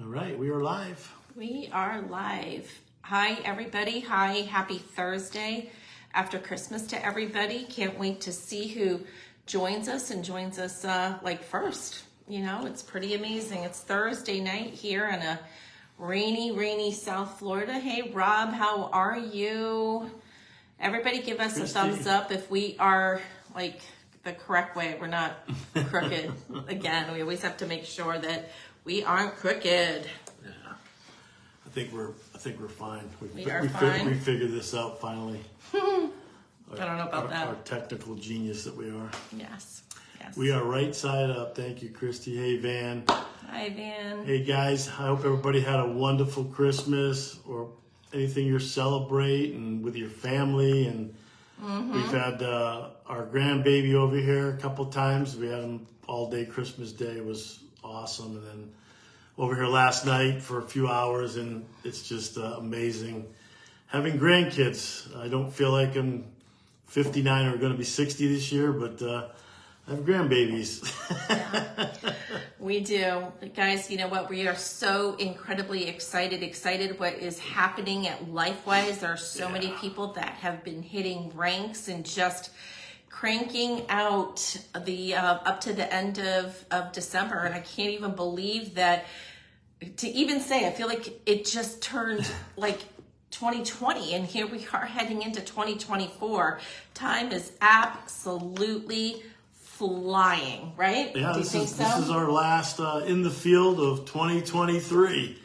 All right, we are live. We are live. Hi, everybody. Hi, happy Thursday after Christmas to everybody. Can't wait to see who joins us like first. You know, it's pretty amazing. It's Thursday night here in a rainy South Florida. Hey, Rob, how are you? Everybody give us a thumbs up if we are like the correct way. We're not crooked. Again, we always have to make sure that we aren't crooked. Yeah, I think we're fine. We are fine. We figured this out finally. I don't know about that. Our technical genius that we are. Yes. We are right side up. Thank you, Christy. Hey, Van. Hi, Van. Hey, guys. I hope everybody had a wonderful Christmas or anything you're celebrating with your family. And we've had our grandbaby over here a couple times. We had him all day Christmas Day. It was awesome. And then over here last night for a few hours, and it's just amazing having grandkids. I don't feel like I'm 59 or going to be 60 this year, but I have grandbabies. Yeah, we do. Guys, you know what? We are so incredibly excited what is happening at LifeWise. There are so many people that have been hitting ranks and just cranking out the up to the end of December. And I can't even believe that, to even say, I feel like it just turned like 2020 and here we are heading into 2024. Time is absolutely flying, right? Yeah, Do you think so? This is our last in the field of 2023.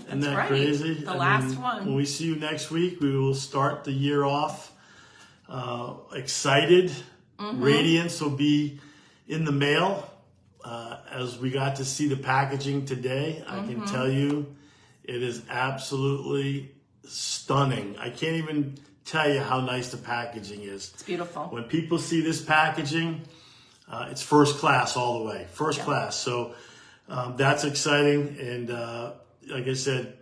Isn't that right. crazy? The last one. When we see you next week, we will start the year off excited. Radiance will be in the mail. As we got to see the packaging today, I can tell you it is absolutely stunning. I can't even tell you how nice the packaging is. It's beautiful. When people see this packaging, it's first class all the way. First class. So that's exciting. And like I said,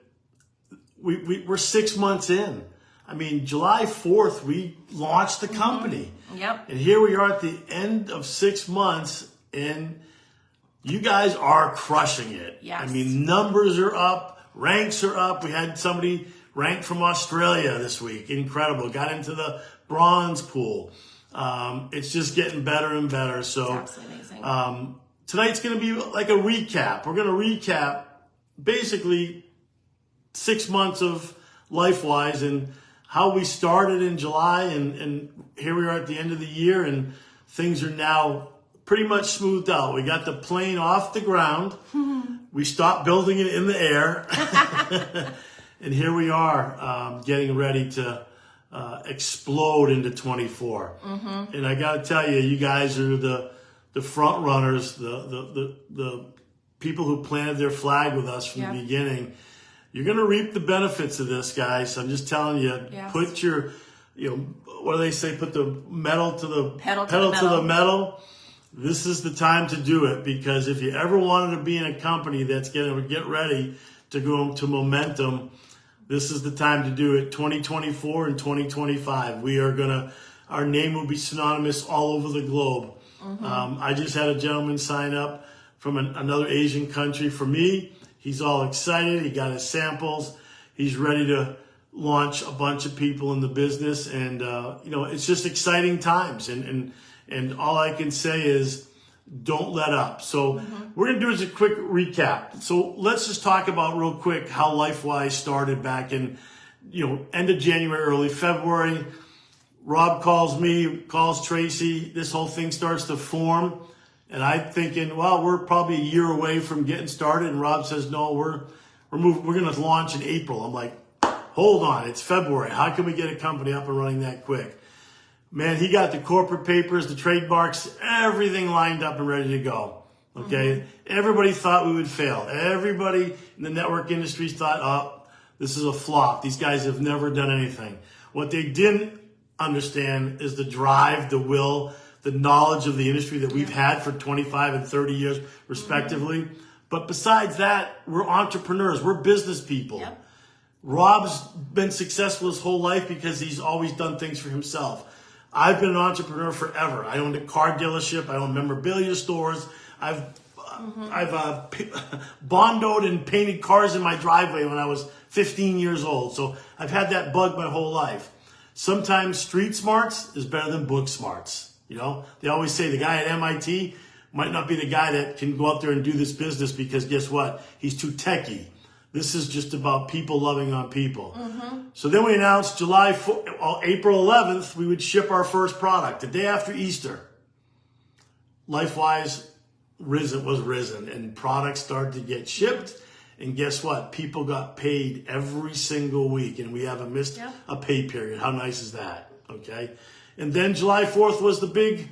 we're 6 months in. I mean, July 4th, we launched the company. Yep. And here we are at the end of 6 months, and you guys are crushing it. Yes. I mean, numbers are up, ranks are up. We had somebody ranked from Australia this week. Incredible. Got into the bronze pool. It's just getting better and better. So absolutely amazing. Tonight's going to be like a recap. We're going to recap basically 6 months of LifeWise and how we started in July, and here we are at the end of the year, and things are now pretty much smoothed out. We got the plane off the ground. We stopped building it in the air. And here we are getting ready to explode into 24. And I got to tell you, you guys are the front runners, the people who planted their flag with us from the beginning. You're going to reap the benefits of this, guys. I'm just telling you, put your, what do they say? Put the metal to the pedal to the metal. This is the time to do it, because if you ever wanted to be in a company that's going to get ready to go to momentum, this is the time to do it. 2024 and 2025. Our name will be synonymous all over the globe. I just had a gentleman sign up from another Asian country for me. He's all excited. He got his samples. He's ready to launch a bunch of people in the business. And, it's just exciting times. And all I can say is don't let up. So we're going to do is a quick recap. So let's just talk about real quick how LifeWise started back in, end of January, early February. Rob calls me, calls Tracy. This whole thing starts to form. And I'm thinking, well, we're probably a year away from getting started. And Rob says, no, we're going to launch in April. I'm like, hold on, it's February. How can we get a company up and running that quick? Man, he got the corporate papers, the trademarks, everything lined up and ready to go. Okay? Everybody thought we would fail. Everybody in the network industry thought, oh, this is a flop. These guys have never done anything. What they didn't understand is the drive, the will, the knowledge of the industry that we've had for 25 and 30 years, respectively. But besides that, we're entrepreneurs. We're business people. Rob's been successful his whole life because he's always done things for himself. I've been an entrepreneur forever. I owned a car dealership. I owned memorabilia stores. I've bondoed and painted cars in my driveway when I was 15 years old. So I've had that bug my whole life. Sometimes street smarts is better than book smarts. You know, they always say the guy at MIT might not be the guy that can go out there and do this business because guess what? He's too techie. This is just about people loving on people. So then we announced April 11th, we would ship our first product, the day after Easter. LifeWise was risen, and products started to get shipped. And guess what? People got paid every single week, and we haven't missed a pay period. How nice is that? Okay. And then July 4th was the big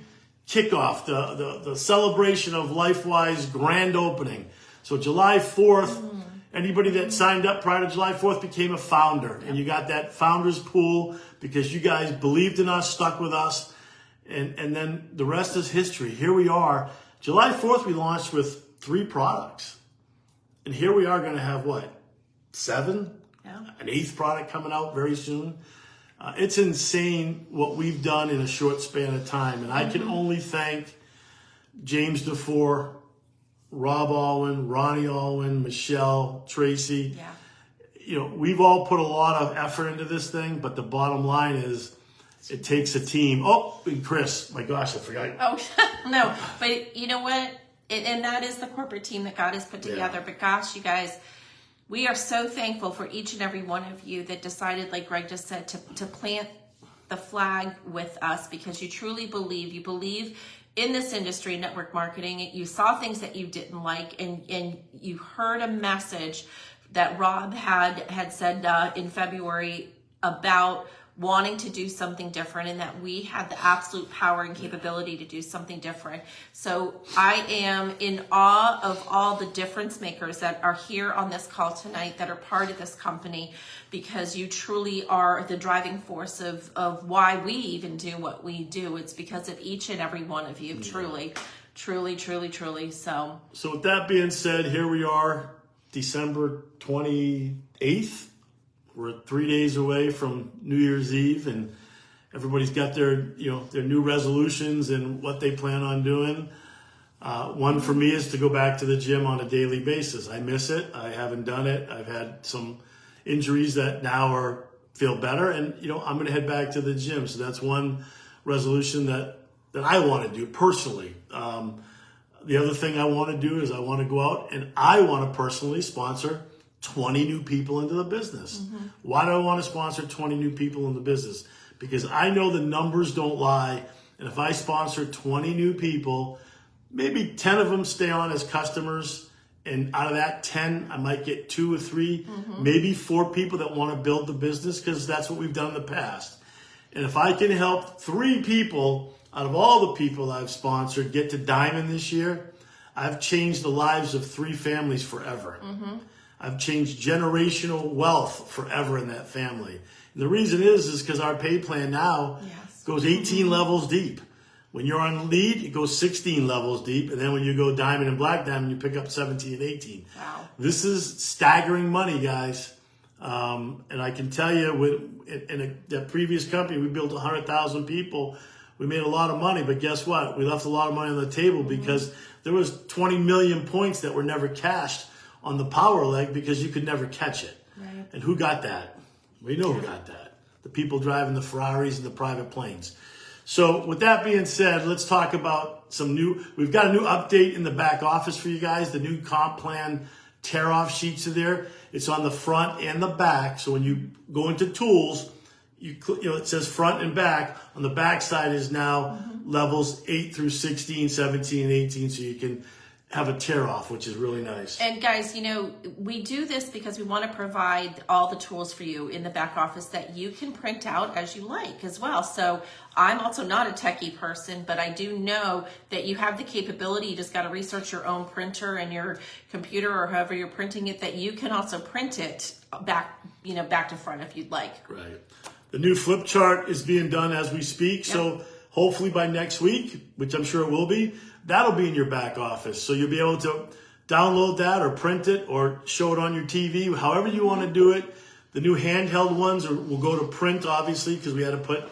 kickoff, the celebration of LifeWise grand opening. So July 4th, anybody that signed up prior to July 4th became a founder. And you got that founder's pool because you guys believed in us, stuck with us. And then the rest is history. Here we are. July 4th, we launched with 3 products. And here we are going to have, what, 7? Yeah. An 8th product coming out very soon. It's insane what we've done in a short span of time. And I can only thank James DeFore, Rob Alwyn, Ronnie Alwyn, Michelle, Tracy. Yeah. You know, we've all put a lot of effort into this thing, but the bottom line is it takes a team. Oh, and Chris, my gosh, I forgot. Oh, no, but you know what? And that is the corporate team that God has put together. But gosh, you guys, we are so thankful for each and every one of you that decided, like Greg just said, to plant the flag with us because you truly believe. You believe in this industry, network marketing. You saw things that you didn't like, and you heard a message that Rob had said in February about wanting to do something different, and that we had the absolute power and capability to do something different. So I am in awe of all the difference makers that are here on this call tonight that are part of this company, because you truly are the driving force of why we even do what we do. It's because of each and every one of you, truly. So with that being said, here we are, December 28th. We're 3 days away from New Year's Eve, and everybody's got their new resolutions and what they plan on doing. One for me is to go back to the gym on a daily basis. I miss it. I haven't done it. I've had some injuries that now feel better, and I'm going to head back to the gym. So that's one resolution that I want to do personally. The other thing I want to do is I want to go out and I want to personally sponsor 20 new people into the business. Why do I want to sponsor 20 new people in the business? Because I know the numbers don't lie. And if I sponsor 20 new people, maybe 10 of them stay on as customers. And out of that 10, I might get 2 or 3, maybe 4 people that want to build the business, because that's what we've done in the past. And if I can help 3 people out of all the people I've sponsored get to Diamond this year, I've changed the lives of 3 families forever. I've changed generational wealth forever in that family. And the reason is because our pay plan now goes 18 levels deep. When you're on lead, it goes 16 levels deep. And then when you go diamond and black diamond, you pick up 17 and 18. Wow. This is staggering money, guys. And I can tell you, in that previous company, we built 100,000 people. We made a lot of money, but guess what? We left a lot of money on the table because there was 20 million points that were never cashed on the power leg because you could never catch it. Right. And who got that? We know who got that. The people driving the Ferraris and the private planes. So with that being said, let's talk about we've got a new update in the back office for you guys. The new comp plan tear-off sheets are there. It's on the front and the back. So when you go into tools, it says front and back. On the back side is now levels 8 through 16, 17, and 18, so you can have a tear off, which is really nice. And guys, we do this because we want to provide all the tools for you in the back office that you can print out as you like as well. So I'm also not a techie person, but I do know that you have the capability. You just got to research your own printer and your computer or however you're printing it, that you can also print it back to front if you'd like. Right. The new flip chart is being done as we speak. Yep. So hopefully by next week, which I'm sure it will be, that'll be in your back office. So you'll be able to download that or print it or show it on your TV, however you want to do it. The new handheld ones will go to print, obviously, because we had to put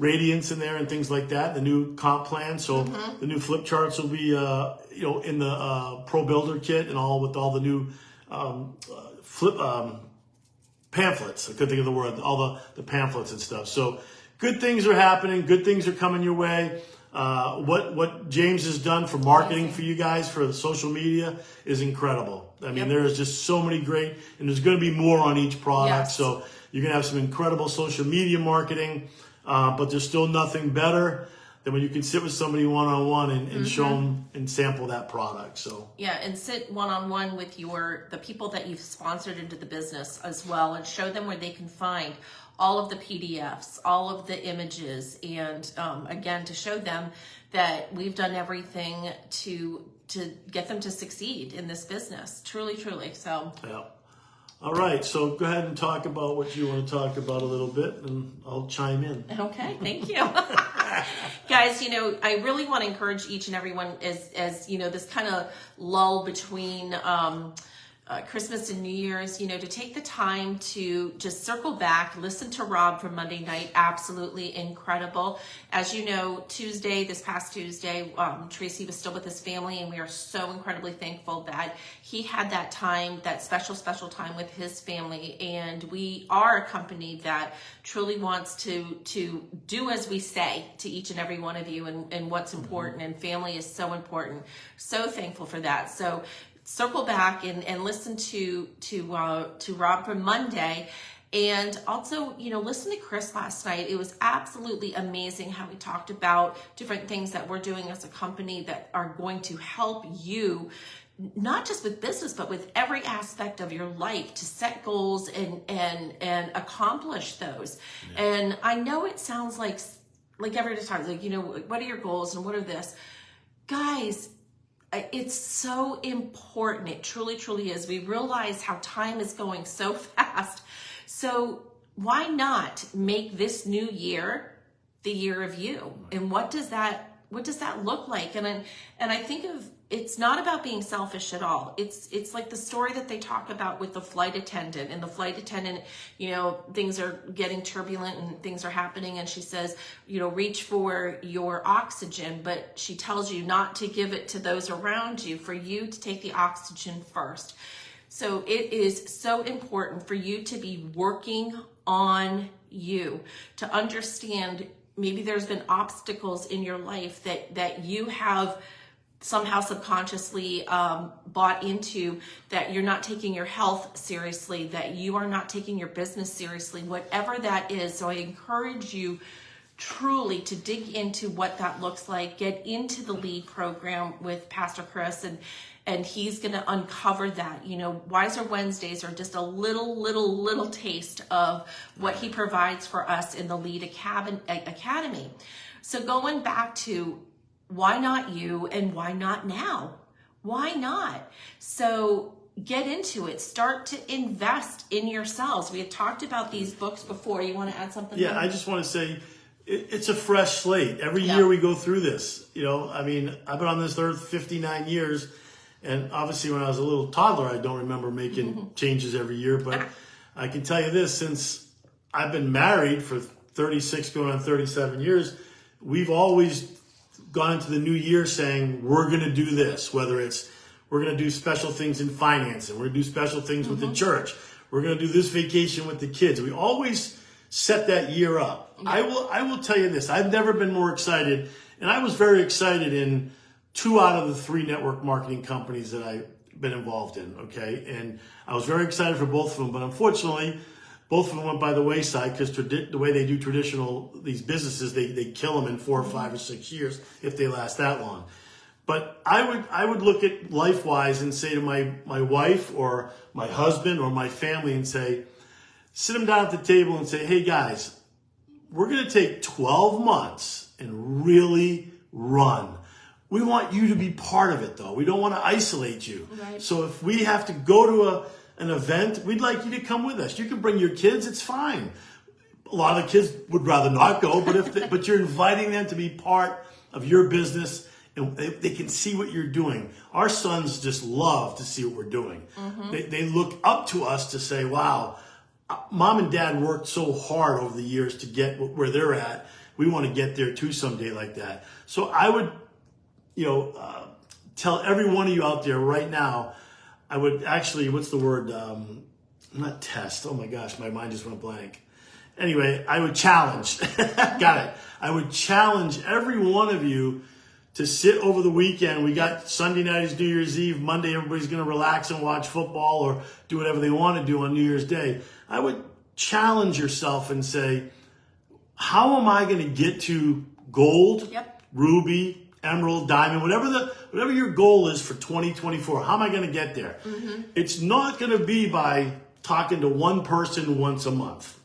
radiance in there and things like that, the new comp plan. So the new flip charts will be, in the Pro Builder kit and all with all the new flip pamphlets. I couldn't think of the word, all the pamphlets and stuff. So good things are happening. Good things are coming your way. What James has done for marketing for you guys for the social media is incredible. I mean, there is just so many great, and there's going to be more on each product. Yes. So you're going to have some incredible social media marketing, but there's still nothing better than when you can sit with somebody one-on-one and show them and sample that product. So yeah, and sit one-on-one with the people that you've sponsored into the business as well, and show them where they can find all of the PDFs, all of the images, and again, to show them that we've done everything to get them to succeed in this business. Truly, truly. So yeah. All right, so go ahead and talk about what you want to talk about a little bit, and I'll chime in. Okay, thank you. Guys, I really want to encourage each and everyone as this kind of lull between Christmas and New Year's, to take the time to just circle back, listen to Rob from Monday night. Absolutely incredible. As you know, this past Tuesday, Tracy was still with his family, and we are so incredibly thankful that he had that time, that special time with his family. And we are a company that truly wants to do as we say to each and every one of you, and what's important, and family is so important. So thankful for that. So circle back and listen to Rob from Monday, and also listen to Chris last night. It was absolutely amazing how we talked about different things that we're doing as a company that are going to help you, not just with business, but with every aspect of your life, to set goals and accomplish those. Yeah. And I know it sounds like every time, what are your goals and what are this, guys? It's so important. It truly, truly is. We realize how time is going so fast. So why not make this new year the year of you? And what does that look like? And I think it's not about being selfish at all. It's like the story that they talk about with the flight attendant, and the flight attendant, things are getting turbulent and things are happening, and she says, reach for your oxygen, but she tells you not to give it to those around you, for you to take the oxygen first. So it is so important for you to be working on you, to understand maybe there's been obstacles in your life that you have somehow subconsciously bought into, that you're not taking your health seriously, that you are not taking your business seriously, whatever that is. So I encourage you truly to dig into what that looks like. Get into the LEAD program with Pastor Chris, and he's going to uncover that. Wiser Wednesdays are just a little taste of what he provides for us in the LEAD Academy. So going back to why not you, and why not now? Why not? So get into it. Start to invest in yourselves. We had talked about these books before. You want to add something? Yeah, I just want to say it's a fresh slate. Every year we go through this. I've been on this earth 59 years, and obviously when I was a little toddler, I don't remember making changes every year. But I can tell you this, since I've been married for 36 going on 37 years, we've always gone into the new year saying we're going to do this, whether it's we're going to do special things in finance, and we're going to do special things with the church, we're going to do this vacation with the kids. We always set that year up. Yeah. I will tell you this, I've never been more excited, and I was very excited in 2 out of the 3 network marketing companies that I've been involved in, okay? And I was very excited for both of them, but unfortunately both of them went by the wayside, because the way they do these businesses, they kill them in 4 or 5 or 6 years if they last that long. But I would look at life-wise and say to my wife or my husband or my family and say, sit them down at the table and say, hey guys, we're going to take 12 months and really run. We want you to be part of it, though. We don't want to isolate you. Right. So if we have to go to an event, we'd like you to come with us. You can bring your kids, it's fine. A lot of the kids would rather not go, but you're inviting them to be part of your business, and they can see what you're doing. Our sons just love to see what we're doing. They look up to us to say, wow, mom and dad worked so hard over the years to get where they're at. we want to get there too someday like that. So I would, tell every one of you out there right now, I would actually, what's the word? Not test. Oh my gosh, my mind just went blank. Anyway, I would challenge. Got it. I would challenge every one of you to sit over the weekend. We got Sunday night is New Year's Eve. Monday, everybody's going to relax and watch football or do whatever they want to do on New Year's Day. I would challenge yourself and say, how am I going to get to gold, ruby, emerald, diamond, whatever your goal is for 2024? How am I going to get there? It's not going to be by talking to one person once a month.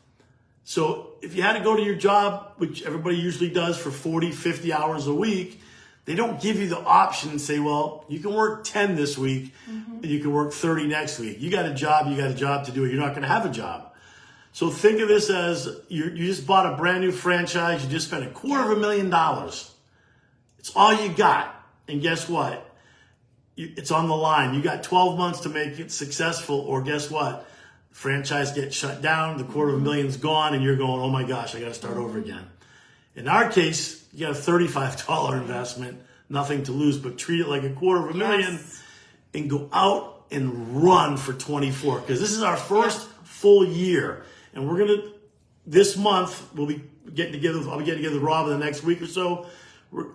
So if you had to go to your job, which everybody usually does for 40, 50 hours a week, they don't give you the option and say, well, you can work 10 this week and you can work 30 next week. You got a job to do it. You're not going to have a job. So think of this as you just bought a brand new franchise. You just spent $250,000. It's all you got. And guess what? It's on the line. You got 12 months to make it successful, or guess what? Franchise gets shut down, the $250,000's gone, and you're going, oh my gosh, I got to start over again. In our case, you got a $35 investment, nothing to lose, but treat it like $250,000 and go out and run for 24. Because this is our first full year. And we're going to, this month, we'll be getting together, I'll be getting together with Rob in the next week or so.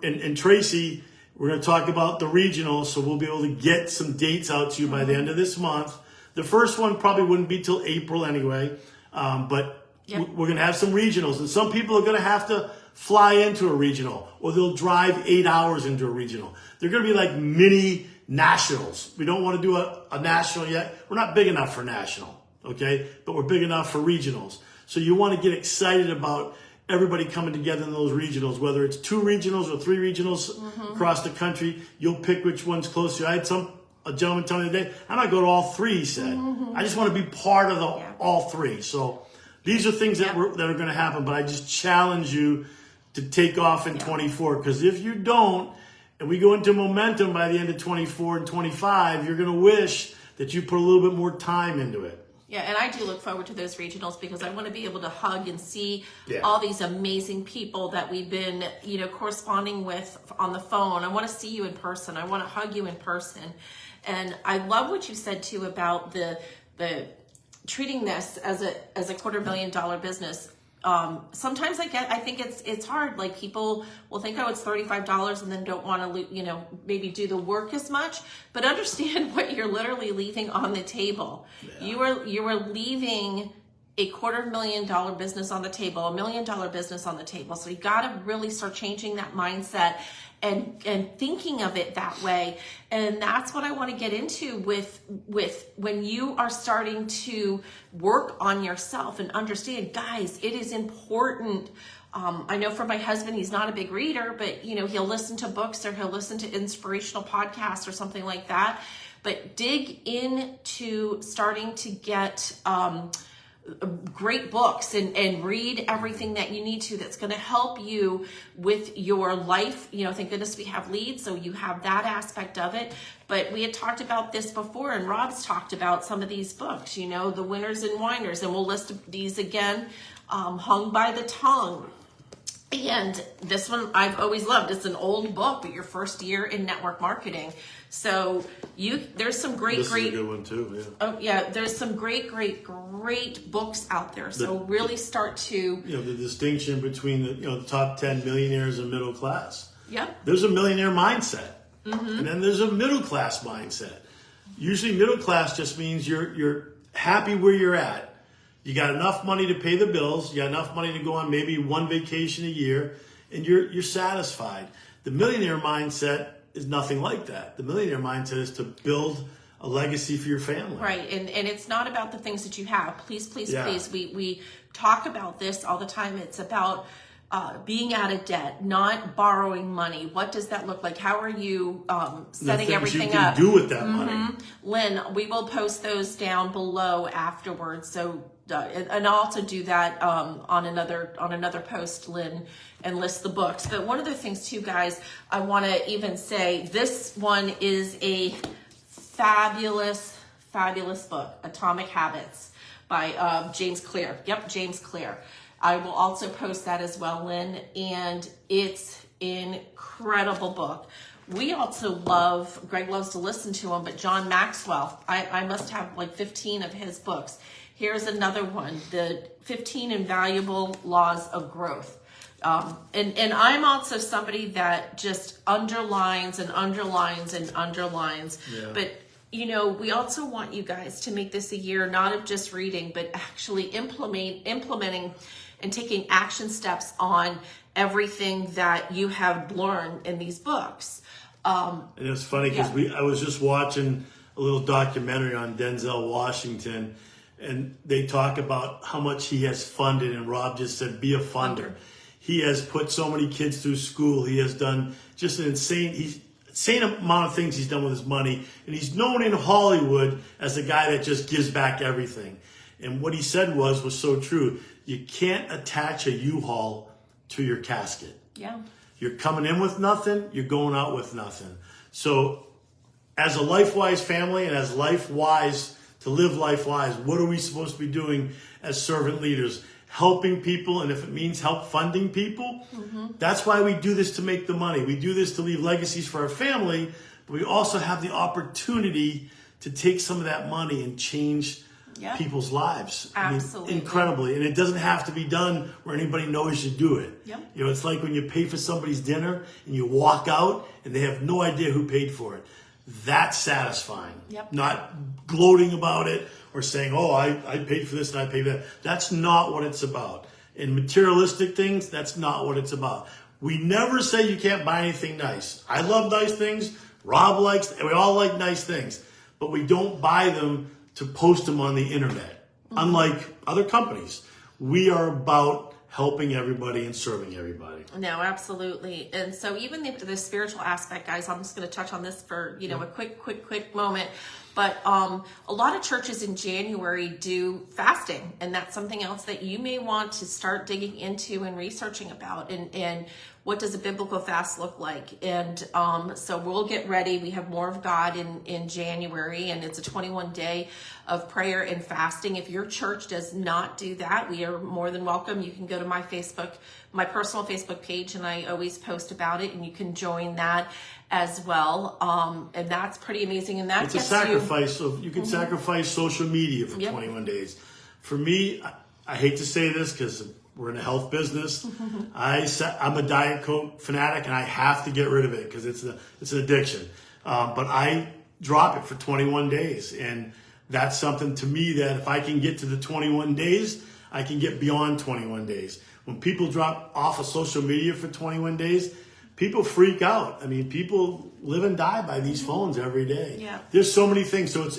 And Tracy, we're going to talk about the regionals, so we'll be able to get some dates out to you by the end of this month. The first one probably wouldn't be till April anyway, but we're going to have some regionals. And some people are going to have to fly into a regional, or they'll drive 8 hours into a regional. They're going to be like mini nationals. We don't want to do a national yet. We're not big enough for national, okay? But we're big enough for regionals. So you want to get excited about everybody coming together in those regionals, whether it's 2 regionals or 3 regionals across the country. You'll pick which one's closer. I had a gentleman tell me today, I'm not going to all 3, he said. I just want to be part of all 3. So these are things that are going to happen, but I just challenge you to take off in 24, because if you don't, and we go into momentum by the end of 24 and 25, you're going to wish that you put a little bit more time into it. Yeah, and I do look forward to those regionals because I want to be able to hug and see all these amazing people that we've been, corresponding with on the phone. I want to see you in person. I want to hug you in person. And I love what you said too about the treating this as a $250,000 business. Sometimes I think it's hard. Like, people will think, oh, it's $35 and then don't want to, maybe do the work as much, but understand what you're literally leaving on the table. Yeah. You are leaving a $250,000 business on the table, $1 million business on the table. So you got to really start changing that mindset and thinking of it that way. And that's what I want to get into with when you are starting to work on yourself and understand, guys, it is important. I know for my husband, he's not a big reader, but he'll listen to books or he'll listen to inspirational podcasts or something like that. But dig into starting to get great books and read everything that you need to that's going to help you with your life. Thank goodness we have leads, so you have that aspect of it. But we had talked about this before, and Rob's talked about some of these books, the Winners and Whiners, and we'll list these again. Hung by the Tongue. And this one I've always loved. It's an old book, but your first year in network marketing. So there's some great. This is a good one too. Yeah. Oh yeah, there's some great books out there. So really start to the distinction between the top 10 millionaires and middle class. Yep. There's a millionaire mindset, and then there's a middle class mindset. Usually, middle class just means you're happy where you're at. You got enough money to pay the bills. You got enough money to go on maybe one vacation a year, and you're satisfied. The millionaire mindset is nothing like that. The millionaire mindset is to build a legacy for your family. Right, and it's not about the things that you have. Please. We talk about this all the time. It's about being out of debt, not borrowing money. What does that look like? How are you setting everything you can up? Do with that money. Lynn, we will post those down below afterwards. So, and I'll also do that on another post, Lynn, and list the books. But one of the things too, guys, I want to even say, this one is a fabulous book, Atomic Habits by James Clear. Yep, James Clear. I will also post that as well, Lynn, and it's an incredible book. We also love, Gregg loves to listen to him, but John Maxwell, I must have like 15 of his books. Here's another one, the 15 Invaluable Laws of Growth. And I'm also somebody that just underlines and underlines and underlines. Yeah. But, you know, we also want you guys to make this a year, not of just reading, but actually implementing and taking action steps on everything that you have learned in these books. And it's funny because I was just watching a little documentary on Denzel Washington, and they talk about how much he has funded, and Rob just said, be a funder. He has put so many kids through school. He has done just an insane amount of things he's done with his money, and he's known in Hollywood as the guy that just gives back everything. And what he said was so true. You can't attach a U-Haul to your casket. Yeah. You're coming in with nothing, you're going out with nothing. So as a LifeWise family and as LifeWise, to live LifeWise, what are we supposed to be doing as servant leaders? Helping people, and if it means help funding people, that's why we do this, to make the money. We do this to leave legacies for our family, but we also have the opportunity to take some of that money and change people's lives. Absolutely. I mean, incredibly. And it doesn't have to be done where anybody knows you do it. Yep. You know, it's like when you pay for somebody's dinner and you walk out and they have no idea who paid for it. That's satisfying. Yep. Not gloating about it or saying, oh, I paid for this and I paid for that. That's not what it's about. In materialistic things, that's not what it's about. We never say you can't buy anything nice. I love nice things. Rob likes, we all like nice things. But we don't buy them to post them on the internet. Unlike other companies, we are about helping everybody and serving everybody. No, absolutely. And so even the spiritual aspect, guys, I'm just going to touch on this for, you know, a quick moment. But a lot of churches in January do fasting, and that's something else that you may want to start digging into and researching about. And what does a biblical fast look like? And so we'll get ready. We have More of God in January, and it's a 21-day of prayer and fasting. If your church does not do that, we are more than welcome. You can go to my personal Facebook page, and I always post about it, and you can join that as well. And that's pretty amazing. And that it's a sacrifice. You can sacrifice social media for 21 days. For me, I hate to say this because we're in a health business. I'm a Diet Coke fanatic, and I have to get rid of it because it's an addiction. But I drop it for 21 days. And that's something to me that if I can get to the 21 days, I can get beyond 21 days. When people drop off of social media for 21 days, people freak out. I mean, people live and die by these phones every day. Yeah. There's so many things. So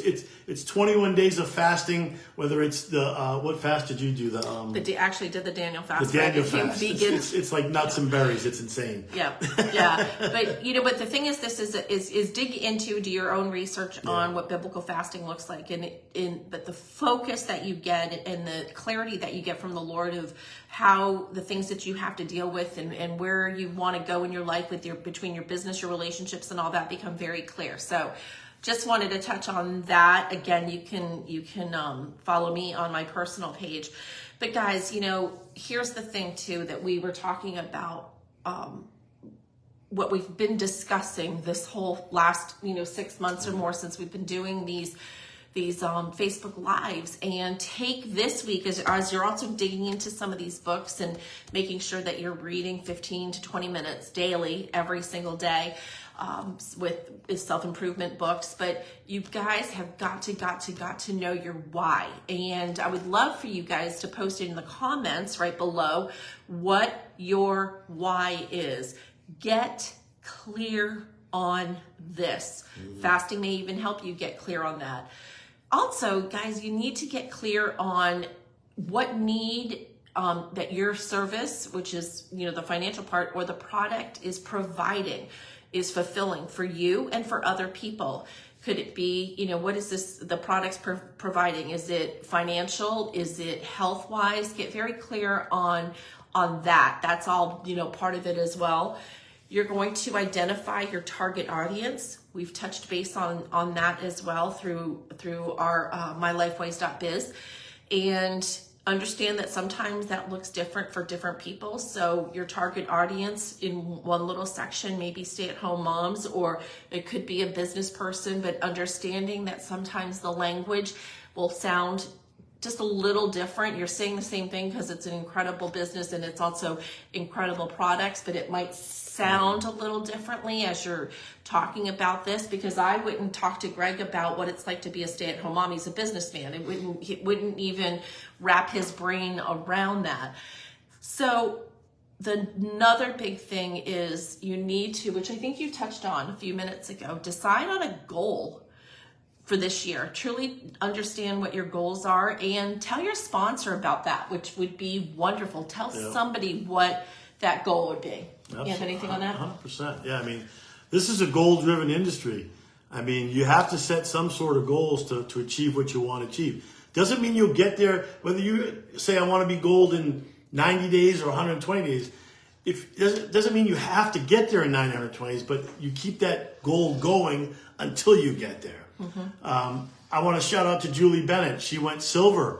it's 21 days of fasting. Whether it's the what fast did you do? Actually did the Daniel fast. The Daniel right? fast. Vegan. It's like nuts and berries. It's insane. Yeah. But you know, but the thing is, this is dig into, do your own research on what biblical fasting looks like, but the focus that you get and the clarity that you get from the Lord of how the things that you have to deal with and where you want to go in your life between your business, your relationships, and all that become very clear. So just wanted to touch on that. Again, you can follow me on my personal page. But guys, you know, here's the thing too, that we were talking about, what we've been discussing this whole last, 6 months or more since we've been doing these Facebook Lives, and take this week as you're also digging into some of these books and making sure that you're reading 15 to 20 minutes daily, every single day, with self-improvement books. But you guys have got to know your why. And I would love for you guys to post it in the comments right below what your why is. Get clear on this. Fasting may even help you get clear on that. Also, guys, you need to get clear on what need that your service, which is, the financial part, or the product is providing, is fulfilling for you and for other people. Could it be, what is the product's providing? Is it financial? Is it health-wise? Get very clear on that. That's all, part of it as well. You're going to identify your target audience. We've touched base on that as well through our mylifeways.biz. And understand that sometimes that looks different for different people. So your target audience in one little section may be stay-at-home moms, or it could be a business person, but understanding that sometimes the language will sound just a little different. You're saying the same thing because it's an incredible business and it's also incredible products, but it might sound a little differently as you're talking about this, because I wouldn't talk to Gregg about what it's like to be a stay-at-home mom. He's a businessman. He wouldn't even wrap his brain around that. So another big thing is you need to, which I think you touched on a few minutes ago, decide on a goal for this year. Truly understand what your goals are and tell your sponsor about that, which would be wonderful. Tell somebody what that goal would be. You have anything on that? 100%. Yeah, I mean, this is a goal-driven industry. I mean, you have to set some sort of goals to achieve what you want to achieve. Doesn't mean you'll get there, whether you say, I want to be gold in 90 days or 120 days. Doesn't mean you have to get there in 920 days, but you keep that goal going until you get there. I want to shout out to Julie Bennett. She went silver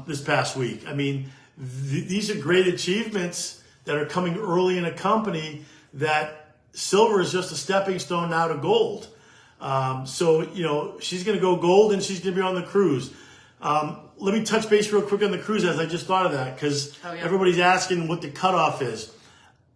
this past week. I mean, these are great achievements that are coming early in a company, that silver is just a stepping stone now to gold. So, you know, she's going to go gold and she's going to be on the cruise. Let me touch base real quick on the cruise, as I just thought of that, because everybody's asking what the cutoff is.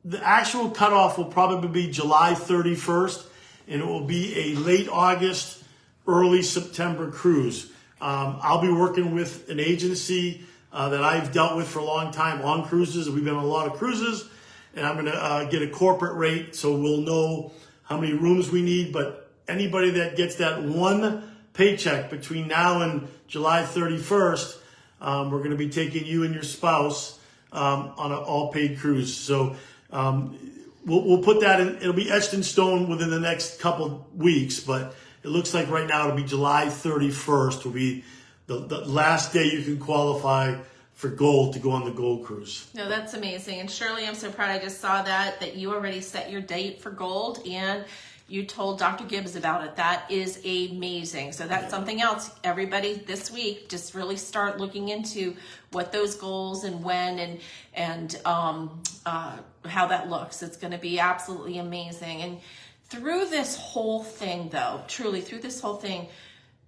The actual cutoff will probably be July 31st, and it will be a late August, early September cruise. I'll be working with an agency that I've dealt with for a long time on cruises. We've been on a lot of cruises, and I'm going to get a corporate rate so we'll know how many rooms we need. But anybody that gets that one paycheck between now and July 31st, we're going to be taking you and your spouse on an all-paid cruise. So we'll put that in. It'll be etched in stone within the next couple weeks, but it looks like right now it'll be July 31st will be the last day you can qualify for gold to go on the gold cruise. No, that's amazing. And Shirley, I'm so proud. I just saw that you already set your date for gold and you told Dr. Gibbs about it. That is amazing. So that's something else. Everybody this week, just really start looking into what those goals and when and how that looks. It's going to be absolutely amazing. And through this whole thing, though, truly through this whole thing,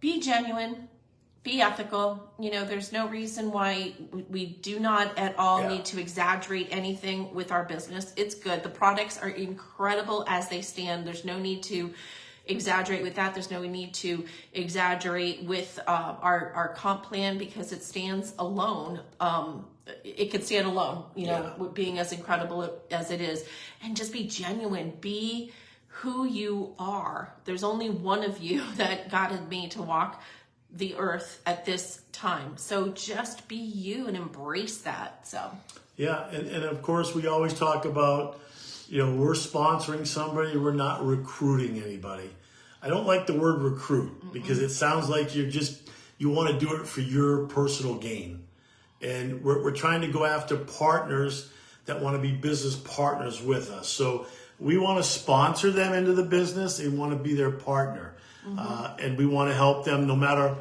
be genuine. Be ethical. You know, there's no reason why we do not at all need to exaggerate anything with our business. It's good. The products are incredible as they stand. There's no need to exaggerate with that. There's no need to exaggerate with our comp plan, because it stands alone. It could stand alone, you know, being as incredible as it is. And just be genuine. Be who you are. There's only one of you that God had made to walk the earth at this time. So just be you and embrace that. So yeah, and of course we always talk about, you know, we're sponsoring somebody, we're not recruiting anybody. I don't like the word recruit because it sounds like you want to do it for your personal gain. And we're trying to go after partners that want to be business partners with us. So we want to sponsor them into the business and want to be their partner. And we want to help them no matter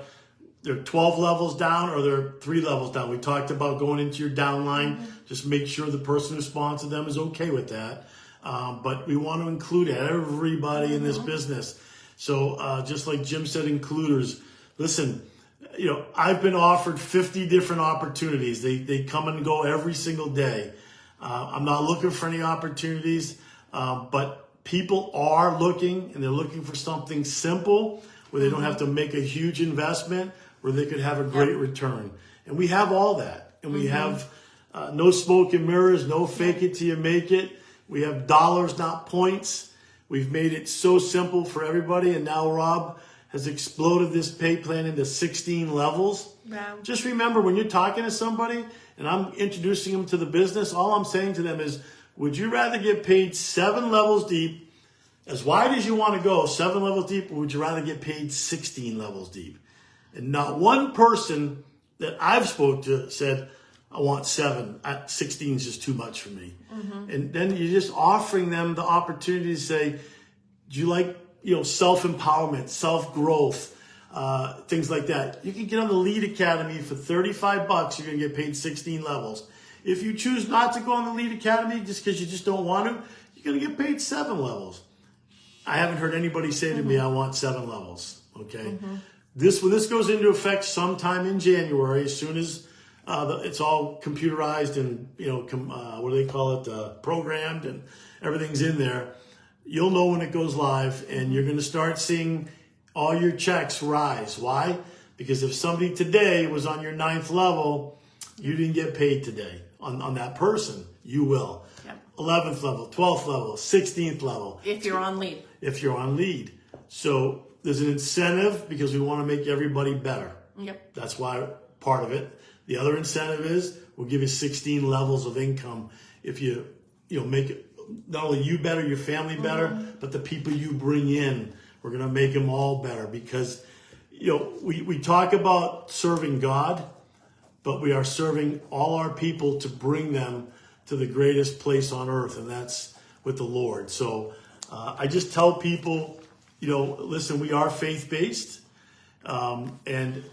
they're 12 levels down or they're 3 levels down. We talked about going into your downline. Just make sure the person who sponsored them is okay with that. But we want to include everybody in this business. So just like Jim said, includers. Listen, you know, I've been offered 50 different opportunities. They come and go every single day. I'm not looking for any opportunities, but people are looking, and they're looking for something simple where they don't have to make a huge investment, where they could have a great return. And we have all that. And we have no smoke and mirrors, no fake it till you make it. We have dollars, not points. We've made it so simple for everybody. And now Rob has exploded this pay plan into 16 levels. Wow. Just remember, when you're talking to somebody and I'm introducing them to the business, all I'm saying to them is, would you rather get paid 7 levels deep, as wide as you want to go, 7 levels deep, or would you rather get paid 16 levels deep? And not one person that I've spoke to said, I want 7. 16 is just too much for me. And then you're just offering them the opportunity to say, do you like, you know, self-empowerment, self-growth? things like that. You can get on the Lead Academy for $35. You're going to get paid 16 levels. If you choose not to go on the Lead Academy just because you just don't want to, you're going to get paid 7 levels. I haven't heard anybody say to me, I want 7 levels. Okay. When this goes into effect sometime in January, as soon as it's all computerized and, what do they call it, programmed and everything's in there, you'll know when it goes live, and you're going to start seeing all your checks rise. Why? Because if somebody today was on your 9th level, you didn't get paid today on that person. You will. Yep. 11th level, 12th level, 16th level. If you're on Lead. If you're on Lead. So there's an incentive because we want to make everybody better. Yep. That's why part of it. The other incentive is we'll give you 16 levels of income if you make it, not only you better, your family better, but the people you bring in, we're going to make them all better because, we talk about serving God, but we are serving all our people to bring them to the greatest place on earth, and that's with the Lord. So I just tell people, listen, we are faith-based, and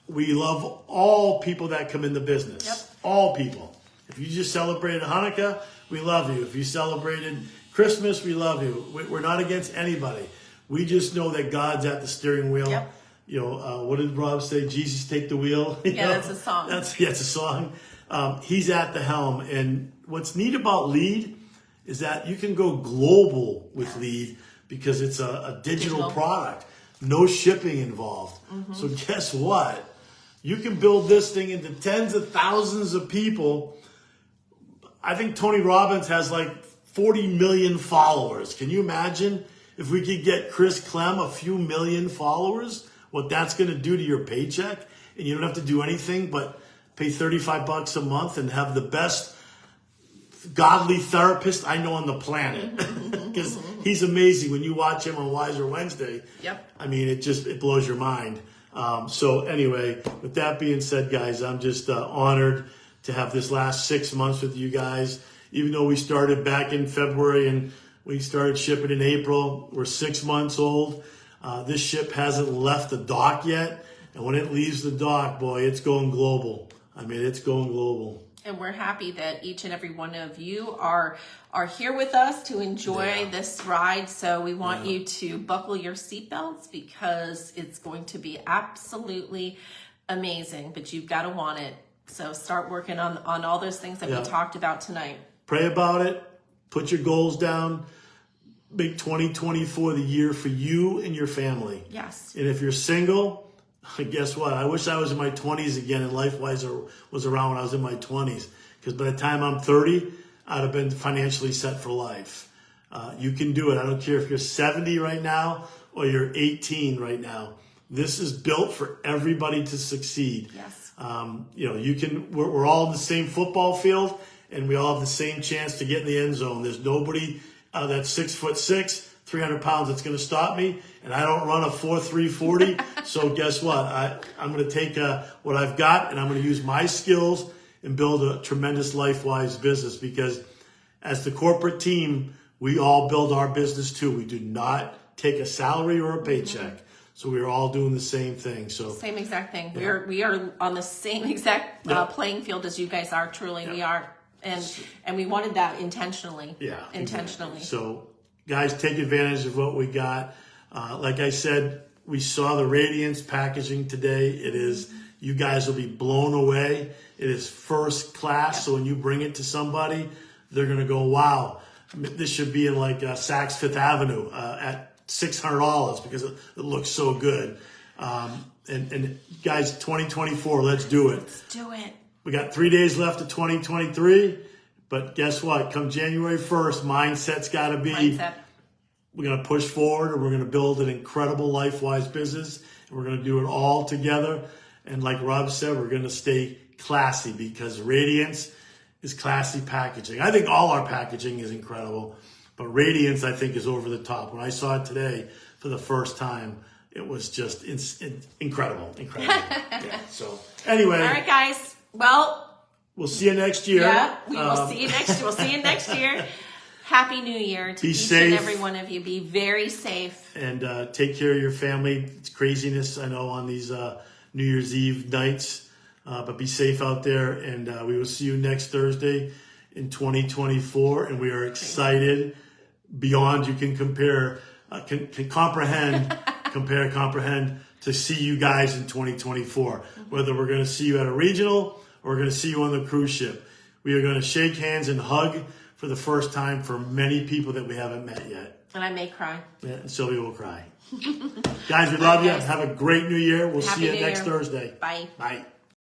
we love all people that come in the business. Yep. All people. If you just celebrated Hanukkah, we love you. If you celebrated Christmas, we love you. We're not against anybody. We just know that God's at the steering wheel. Yep. What did Rob say? Jesus, take the wheel. That's a song. It's a song. He's at the helm. And what's neat about Lead is that you can go global with Lead because it's a digital product. No shipping involved. So guess what? You can build this thing into tens of thousands of people. I think Tony Robbins has like 40 million followers. Can you imagine if we could get Chris Clem a few million followers? What that's going to do to your paycheck, and you don't have to do anything but pay $35 a month and have the best godly therapist I know on the planet, because he's amazing. When you watch him on Wiser Wednesday, I mean, it blows your mind. So anyway, with that being said, guys, I'm just honored to have this last 6 months with you guys. Even though we started back in February and we started shipping in April, we're 6 months old. This ship hasn't left the dock yet. And when it leaves the dock, boy, it's going global. I mean, it's going global. And we're happy that each and every one of you are here with us to enjoy this ride. So we want you to buckle your seatbelts because it's going to be absolutely amazing. But you've got to want it. So start working on all those things that we talked about tonight. Pray about it. Put your goals down. Make 2024 the year for you and your family. Yes. And if you're single, guess what? I wish I was in my 20s again and LifeWise was around when I was in my 20s. Because by the time I'm 30, I'd have been financially set for life. You can do it. I don't care if you're 70 right now or you're 18 right now. This is built for everybody to succeed. Yes. We're all in the same football field and we all have the same chance to get in the end zone. There's nobody that's 6'6", 300 pounds that's going to stop me, and I don't run a 4.3 40. So guess what? I'm going to take what I've got and I'm going to use my skills and build a tremendous LifeWise business, because as the corporate team, we all build our business too. We do not take a salary or a paycheck. So we're all doing the same thing. So same exact thing. Yeah. We are on the same exact playing field as you guys are. Truly, we are. And we wanted that intentionally. Yeah. Intentionally. Exactly. So guys, take advantage of what we got. Like I said, we saw the Radiance packaging today. It is, you guys will be blown away. It is first class. So when you bring it to somebody, they're going to go, wow, this should be in like Saks Fifth Avenue at $600 because it looks so good. And guys, 2024, let's do it. Let's do it. We got 3 days left of 2023, but guess what? Come January 1st, mindset's got to be, we're going to push forward and we're going to build an incredible LifeWise business. And we're going to do it all together. And like Rob said, we're going to stay classy because Radiance is classy packaging. I think all our packaging is incredible, but Radiance, I think, is over the top. When I saw it today for the first time, it was just incredible. Yeah. So anyway. All right, guys. Well, we'll see you next year. Yeah, we will see you next. We'll see you next year. Happy New Year to Be each safe. and every one of you. Be very safe. And take care of your family. It's craziness, I know, on these New Year's Eve nights. But be safe out there. And we will see you next Thursday in 2024. And we are excited beyond you can compare, can comprehend, comprehend to see you guys in 2024. Whether we're going to see you at a regional or we're going to see you on the cruise ship. We are going to shake hands and hug for the first time for many people that we haven't met yet. And I may cry. Yeah, and Silvia will cry. Guys, we love you. Guys. Have a great New Year. We'll Happy see you New next Year. Thursday. Bye. Bye.